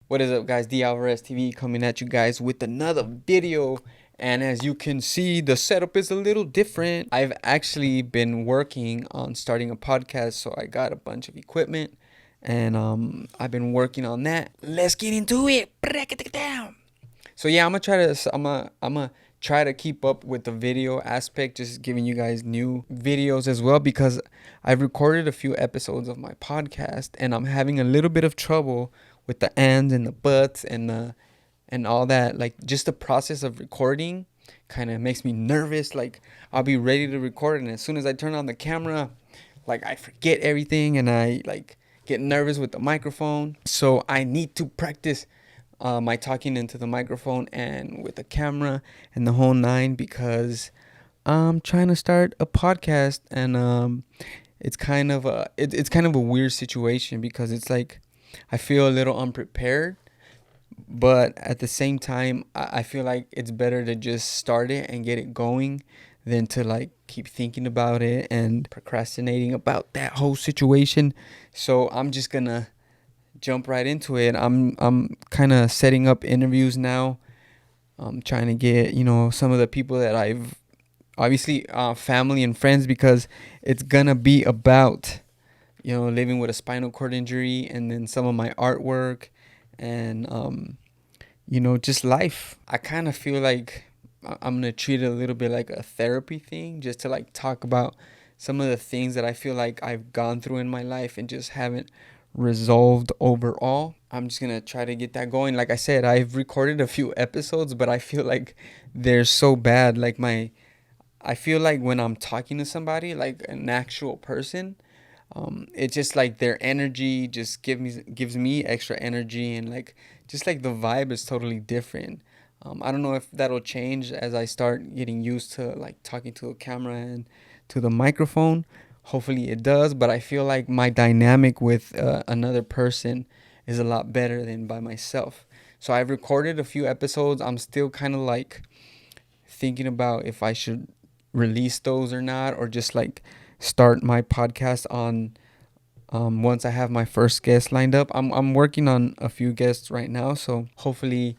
What is up, guys? D Alvarez TV coming at you guys with another video. And as you can see, the setup is a little different. I've actually been working on starting a podcast, so I got a bunch of equipment and I've been working on that. Let's get into it. Break it down. So yeah, I'm gonna try to keep up with the video aspect, just giving you guys new videos as well, because I've recorded a few episodes of my podcast and I'm having a little bit of trouble with the ands and the buts and all that. Like, just the process of recording kind of makes me nervous. Like, I'll be ready to record, and as soon as I turn on the camera, like, I forget everything and I like get nervous with the microphone. So I need to practice my talking into the microphone and with the camera and the whole nine, because I'm trying to start a podcast. And it's kind of a weird situation, because it's like I feel a little unprepared, but at the same time I feel like it's better to just start it and get it going than to like keep thinking about it and procrastinating about that whole situation. So I'm just gonna jump right into it. I'm kind of setting up interviews now. I'm trying to get, some of the people that I've obviously family and friends, because it's gonna be about living with a spinal cord injury, and then some of my artwork and just life. I kind of feel like I'm gonna treat it a little bit like a therapy thing, just to like talk about some of the things that I feel like I've gone through in my life and just haven't resolved overall. I'm just gonna try to get that going. Like I said, I've recorded a few episodes, but I feel like they're so bad. Like, I feel like when I'm talking to somebody, like an actual person, it's just like their energy just gives me extra energy, and like just like the vibe is totally different. I don't know if that'll change as I start getting used to like talking to a camera and to the microphone. Hopefully it does, but I feel like my dynamic with another person is a lot better than by myself. So I've recorded a few episodes. I'm still kind of like thinking about if I should release those or not, or just like start my podcast on once I have my first guest lined up. I'm working on a few guests right now, so hopefully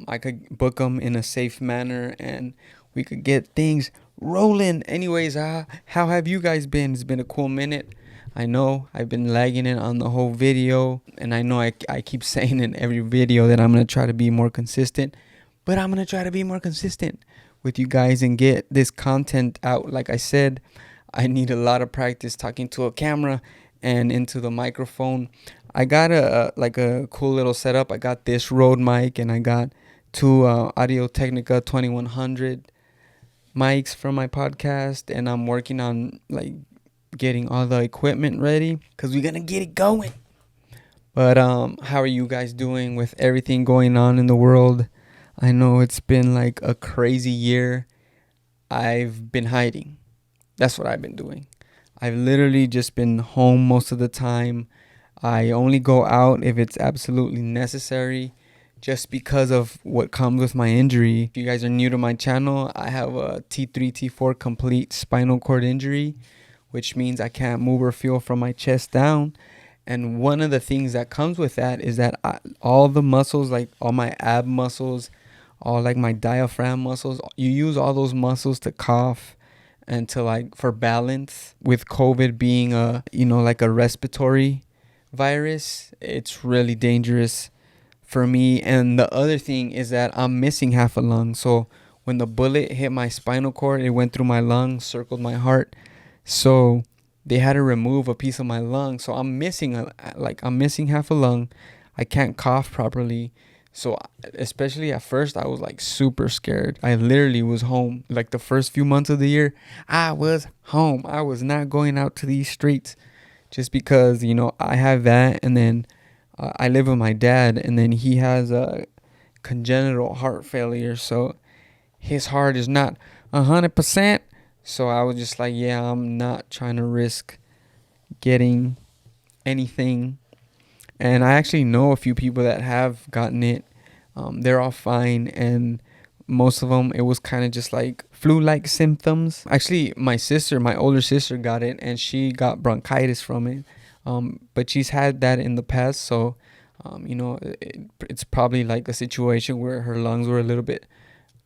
I could book them in a safe manner and we could get things rolling. Anyways, how have you guys been? It's been a cool minute. I know I've been lagging it on the whole video, and I know I keep saying in every video that I'm going to try to be more consistent, but I'm going to try to be more consistent with you guys and get this content out. Like I said, I need a lot of practice talking to a camera and into the microphone. I got a cool little setup. I got this Rode mic, and I got two Audio Technica 2100 mics from my podcast, and I'm working on like getting all the equipment ready, because we're gonna get it going. But how are you guys doing with everything going on in the world? I know it's been like a crazy year. I've been hiding. That's what I've been doing. I've literally just been home most of the time. I only go out if it's absolutely necessary, just because of what comes with my injury. If you guys are new to my channel, I have a T3, T4 complete spinal cord injury, which means I can't move or feel from my chest down. And one of the things that comes with that is that all the muscles, like all my ab muscles, all like my diaphragm muscles, you use all those muscles to cough and to like for balance. With COVID being like a respiratory virus, it's really dangerous for me. And the other thing is that I'm missing half a lung. So when the bullet hit my spinal cord, it went through my lung, circled my heart. So they had to remove a piece of my lung. So I'm missing half a lung. I can't cough properly. So especially at first, I was like super scared. I literally was home. Like the first few months of the year, I was home. I was not going out to these streets, just because, I have that. And then I live with my dad, and then he has a congenital heart failure. So his heart is not 100%. So I was just like, yeah, I'm not trying to risk getting anything. And I actually know a few people that have gotten it. They're all fine, and most of them, it was kind of just like flu-like symptoms. Actually, my older sister got it, and she got bronchitis from it. But she's had that in the past, so It's probably like a situation where her lungs were a little bit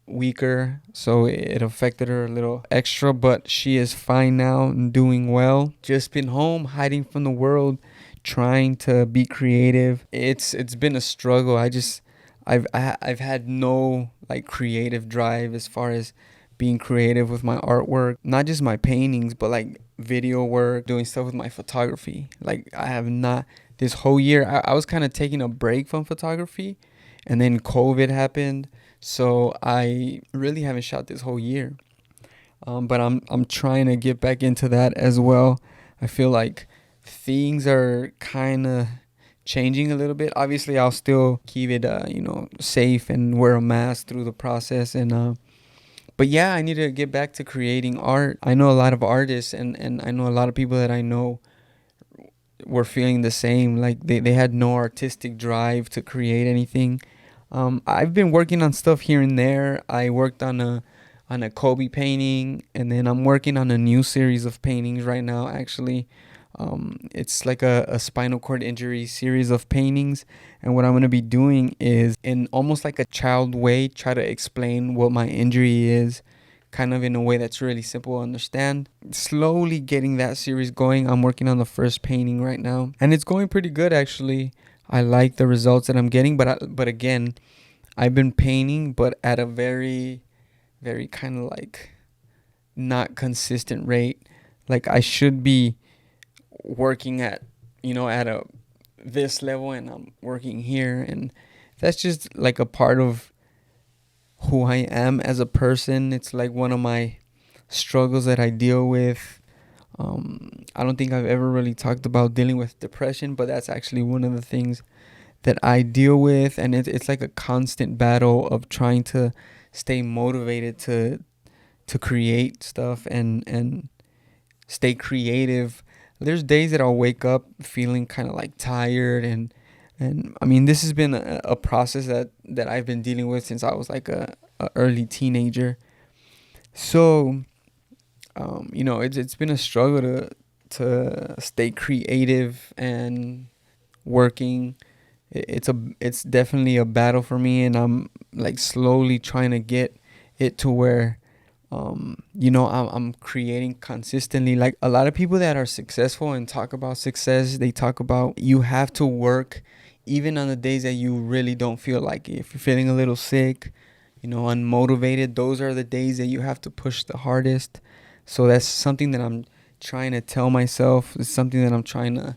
weaker, so it affected her a little extra, but she is fine now and doing well. Just been home hiding from the world, trying to be creative. It's been a struggle. I've had no like creative drive as far as being creative with my artwork, not just my paintings, but like video work, doing stuff with my photography. Like I have not this whole year. I was kind of taking a break from photography, and then COVID happened, so I really haven't shot this whole year. But I'm trying to get back into that as well. I feel like things are kind of changing a little bit. Obviously, I'll still keep it safe and wear a mask through the process. And but yeah, I need to get back to creating art. I know a lot of artists, and I know a lot of people that I know were feeling the same. Like they had no artistic drive to create anything. I've been working on stuff here and there. I worked on a Kobe painting, and then I'm working on a new series of paintings right now. Actually, it's like a spinal cord injury series of paintings, and what I'm gonna be doing is, in almost like a child way, try to explain what my injury is, kind of in a way that's really simple to understand. Slowly getting that series going. I'm working on the first painting right now, and it's going pretty good actually. I like the results that I'm getting, but again, I've been painting, but at a very, very kind of like not consistent rate. Like I should be working at, at a this level, and I'm working here, and that's just like a part of who I am as a person. It's like one of my struggles that I deal with. I don't think I've ever really talked about dealing with depression, but that's actually one of the things that I deal with, and it's like a constant battle of trying to stay motivated to create stuff and stay creative. There's days that I'll wake up feeling kind of like tired, and I mean, this has been a process that I've been dealing with since I was like a early teenager. So it's been a struggle to stay creative and working. It's definitely a battle for me, and I'm like slowly trying to get it to where I'm creating consistently. Like a lot of people that are successful and talk about success, they talk about you have to work even on the days that you really don't feel like it. If you're feeling a little sick, unmotivated, those are the days that you have to push the hardest. So that's something that I'm trying to tell myself. It's something that I'm trying to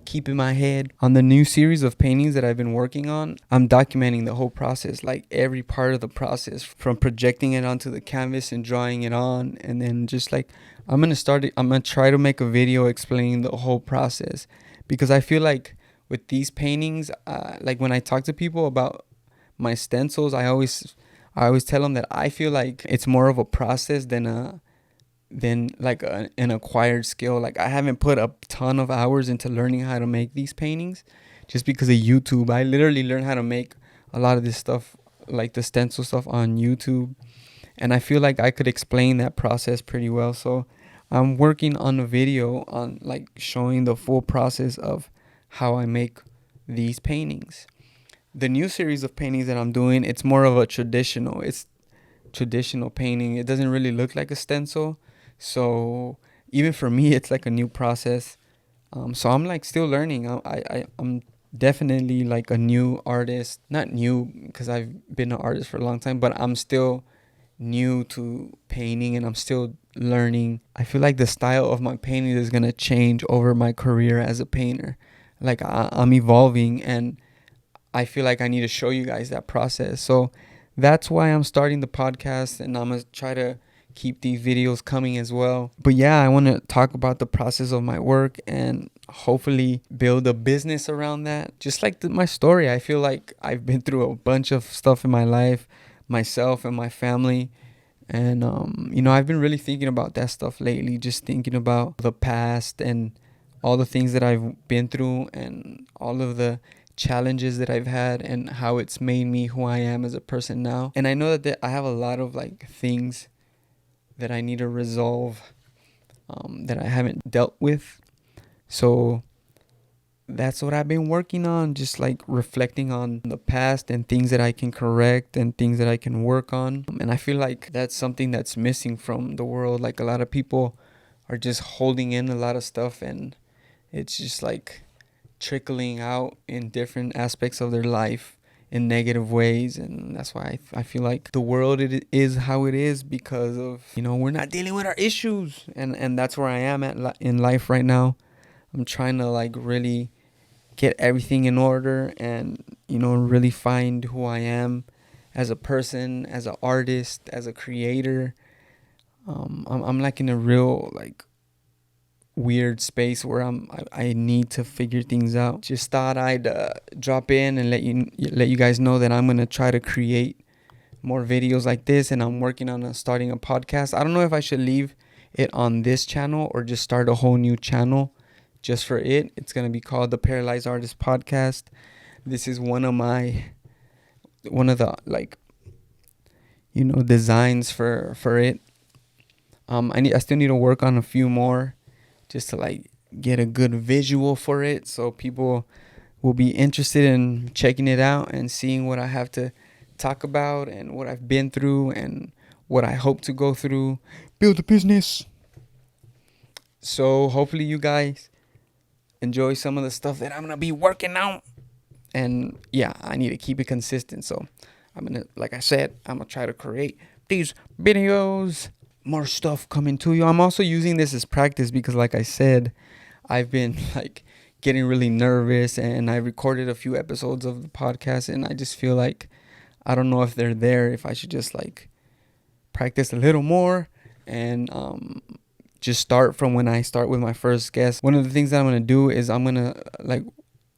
keep in my head. On the new series of paintings that I've been working on, I'm documenting the whole process, like every part of the process, from projecting it onto the canvas and drawing it on, and then just like I'm gonna try to make a video explaining the whole process, because I feel like with these paintings, like when I talk to people about my stencils, I always tell them that I feel like it's more of a process than like an acquired skill. Like I haven't put a ton of hours into learning how to make these paintings just because of YouTube. I literally learned how to make a lot of this stuff, like the stencil stuff, on YouTube, and I feel like I could explain that process pretty well. So I'm working on a video on like showing the full process of how I make these paintings. The new series of paintings that I'm doing, it's more of a traditional painting. It doesn't really look like a stencil, so even for me it's like a new process. So I'm like still learning. I'm definitely like a new artist. Not new because I've been an artist for a long time, but I'm still new to painting, and I'm still learning. I feel like the style of my painting is gonna change over my career as a painter. Like I'm evolving, and I feel like I need to show you guys that process. So that's why I'm starting the podcast, and I'm going to try to keep these videos coming as well. But yeah, I want to talk about the process of my work and hopefully build a business around that. Just like my story, I feel like I've been through a bunch of stuff in my life, myself and my family. And, I've been really thinking about that stuff lately, just thinking about the past and all the things that I've been through and all of the challenges that I've had and how it's made me who I am as a person now. And I know that I have a lot of like things that I need to resolve, that I haven't dealt with. So that's what I've been working on, just like reflecting on the past and things that I can correct and things that I can work on. And I feel like that's something that's missing from the world. Like a lot of people are just holding in a lot of stuff, and it's just like trickling out in different aspects of their life in negative ways. And that's why I feel like the world it is how it is, because of, we're not dealing with our issues. And that's where I am at in life right now. I'm trying to like really get everything in order and, really find who I am as a person, as an artist, as a creator. I'm like in a real like weird space where I need to figure things out. Just thought I'd drop in and let you guys know that I'm gonna try to create more videos like this, and I'm working on starting a podcast. I don't know if I should leave it on this channel or just start a whole new channel just for it. It's gonna be called the Paralyzed Artist Podcast. This is one of the like designs for it. I still need to work on a few more just to like get a good visual for it, so people will be interested in checking it out and seeing what I have to talk about and what I've been through and what I hope to go through, build a business. So hopefully you guys enjoy some of the stuff that I'm gonna be working on. And yeah, I need to keep it consistent, so I'm gonna try to create these videos. More stuff coming to you. I'm also using this as practice because, like I said, I've been like getting really nervous, and I recorded a few episodes of the podcast, and I just feel like I don't know if they're there, if I should just like practice a little more and just start from when I start with my first guest. One of the things that I'm gonna do is I'm gonna like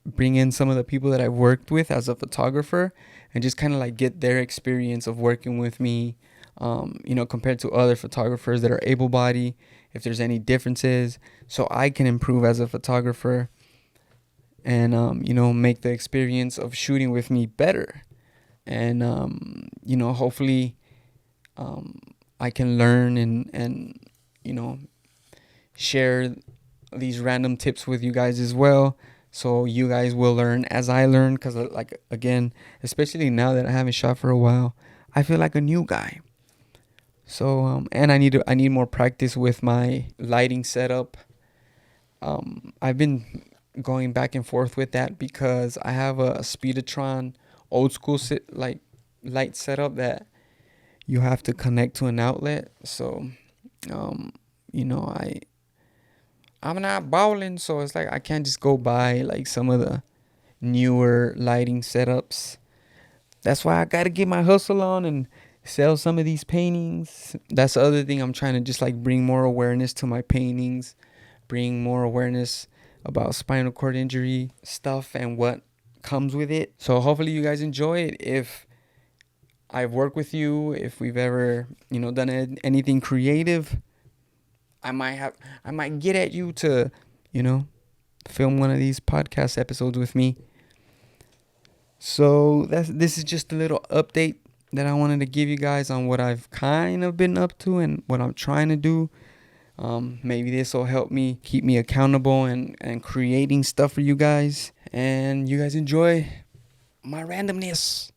bring in some of the people that I've worked with as a photographer and just kind of like get their experience of working with me, compared to other photographers that are able-bodied, if there's any differences, so I can improve as a photographer and, make the experience of shooting with me better. And, hopefully I can learn and share these random tips with you guys as well. So you guys will learn as I learn, because like, again, especially now that I haven't shot for a while, I feel like a new guy. So and I need more practice with my lighting setup. I've been going back and forth with that because I have a Speedotron old school light setup that you have to connect to an outlet. So I'm not balling, so it's like I can't just go buy like some of the newer lighting setups. That's why I gotta get my hustle on and sell some of these paintings. That's the other thing. I'm trying to just like bring more awareness to my paintings, bring more awareness about spinal cord injury stuff and what comes with it. So hopefully you guys enjoy it. If I've worked with you, if we've ever, done anything creative, I might get at you to, film one of these podcast episodes with me. So this is just a little update that I wanted to give you guys on what I've kind of been up to and what I'm trying to do. Maybe this will help me keep me accountable and creating stuff for you guys. And you guys enjoy my randomness.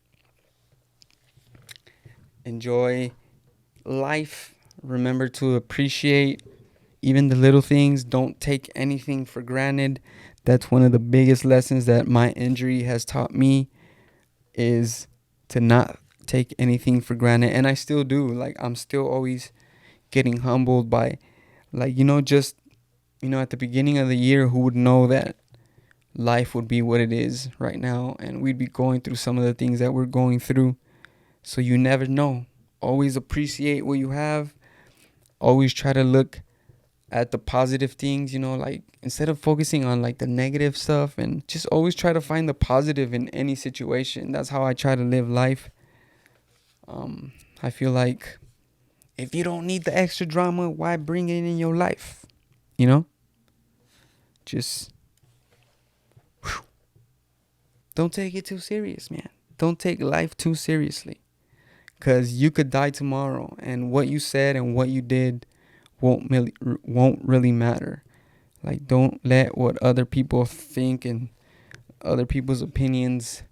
Enjoy life. Remember to appreciate even the little things. Don't take anything for granted. That's one of the biggest lessons that my injury has taught me, is to not take anything for granted. And I still do. Like, I'm still always getting humbled by, like, just, at the beginning of the year, who would know that life would be what it is right now, and we'd be going through some of the things that we're going through. So you never know. Always appreciate what you have. Always try to look at the positive things, like instead of focusing on like the negative stuff, and just always try to find the positive in any situation. That's how I try to live life. I feel like if you don't need the extra drama, why bring it in your life? Just don't take it too serious, man. Don't take life too seriously, because you could die tomorrow, and what you said and what you did won't really matter. Like, don't let what other people think and other people's opinions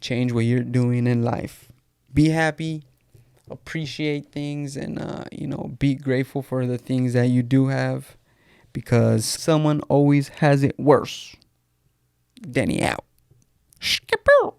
change what you're doing in life. Be happy, appreciate things, and be grateful for the things that you do have, because someone always has it worse. Danny out. Skipper.